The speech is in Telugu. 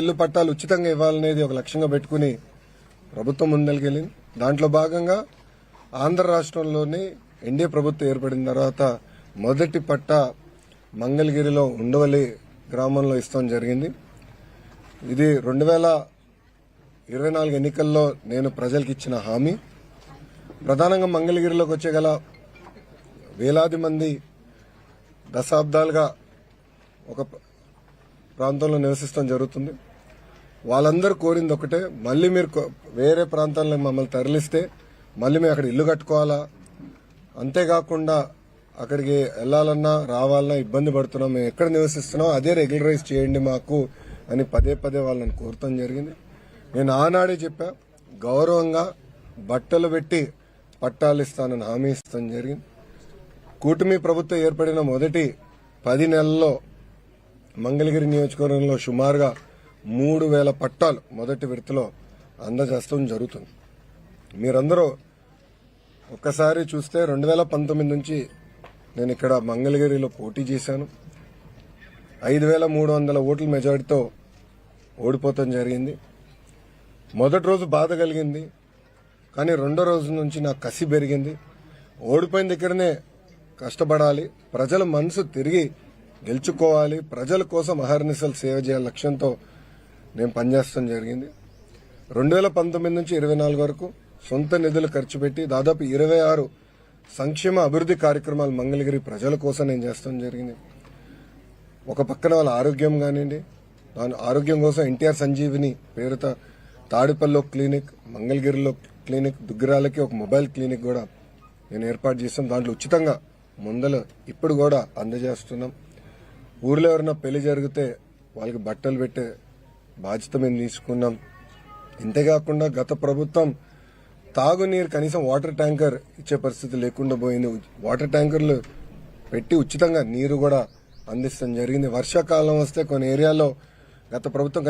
ఇల్లు పట్టాలు ఉచితంగా ఇవ్వాలనేది ఒక లక్ష్యంగా పెట్టుకుని ప్రభుత్వం ముందరికెళ్ళింది. దాంట్లో భాగంగా ఆంధ్ర రాష్ట్రంలోని ఎన్డీఏ ప్రభుత్వం ఏర్పడిన తర్వాత మొదటి పట్టా మంగళగిరిలో ఉండవల్లి గ్రామంలో ఇస్తాం జరిగింది. ఇది 2024 ఎన్నికల్లో నేను ప్రజలకు ఇచ్చిన హామీ. ప్రధానంగా మంగళగిరిలోకి వచ్చేగల వేలాది మంది దశాబ్దాలుగా ఒక ప్రాంతంలో నివసిస్తాం జరుగుతుంది. వాళ్ళందరూ కోరింది ఒకటే, మళ్ళీ మీరు వేరే ప్రాంతాల్లో మమ్మల్ని తరలిస్తే మళ్ళీ మేము అక్కడ ఇల్లు కట్టుకోవాలా, అంతేకాకుండా అక్కడికి వెళ్లాలన్నా రావాలన్నా ఇబ్బంది పడుతున్నాం, మేము ఎక్కడ నివసిస్తున్నాం అదే రెగ్యులరైజ్ చేయండి మాకు అని పదే పదే వాళ్ళని కోరటం జరిగింది. నేను ఆనాడే చెప్పా, గౌరవంగా బట్టలు పెట్టి పట్టాలు ఇస్తానని హామీ ఇస్తాం జరిగింది. కూటమి ప్రభుత్వం ఏర్పడిన మొదటి 10 నెలల్లో మంగళగిరి నియోజకవర్గంలో సుమారుగా 3,000 పట్టాలు మొదటి విడతలో అందజేస్తూ జరుగుతుంది. మీరందరూ ఒక్కసారి చూస్తే 2019 నుంచి నేను ఇక్కడ మంగళగిరిలో పోటీ చేశాను. 5,300 ఓట్ల మెజారిటీతో ఓడిపోతాం జరిగింది. మొదటి రోజు బాధ కలిగింది, కానీ రెండో రోజు నుంచి నాకు కసి పెరిగింది. ఓడిపోయిన దగ్గరనే కష్టపడాలి, ప్రజల మనసు తిరిగి గెలుచుకోవాలి, ప్రజల కోసం అహర్నిశలు సేవ చేయాలి లక్ష్యంతో నేను పనిచేస్తాం జరిగింది. 2019 నుంచి 24 వరకు సొంత నిధులు ఖర్చు పెట్టి దాదాపు 26 సంక్షేమ అభివృద్ది కార్యక్రమాలు మంగళగిరి ప్రజల కోసం నేను చేస్తాం జరిగింది. ఒక పక్కన వాళ్ళ ఆరోగ్యం కానివ్వండి, దాని ఆరోగ్యం కోసం ఎన్టీఆర్ సంజీవిని పేరుతో తాడిపల్లిలో క్లినిక్, మంగళగిరిలో క్లినిక్, దుగ్గిరాలకి ఒక మొబైల్ క్లినిక్ కూడా నేను ఏర్పాటు చేస్తాం. దాంట్లో ఉచితంగా మందులు ఇప్పుడు కూడా అందజేస్తున్నాం. ఊర్లో ఎవరైనా పెళ్లి జరిగితే వాళ్ళకి బట్టలు పెట్టే బాధ్యత మేము తీసుకున్నాం. ఇంతేకాకుండా గత ప్రభుత్వం తాగునీరు కనీసం వాటర్ ట్యాంకర్ ఇచ్చే పరిస్థితి లేకుండా పోయింది. వాటర్ ట్యాంకర్లు పెట్టి ఉచితంగా నీరు కూడా అందిస్తాం జరిగింది. వర్షాకాలం వస్తే కొన్ని ఏరియాలో గత ప్రభుత్వం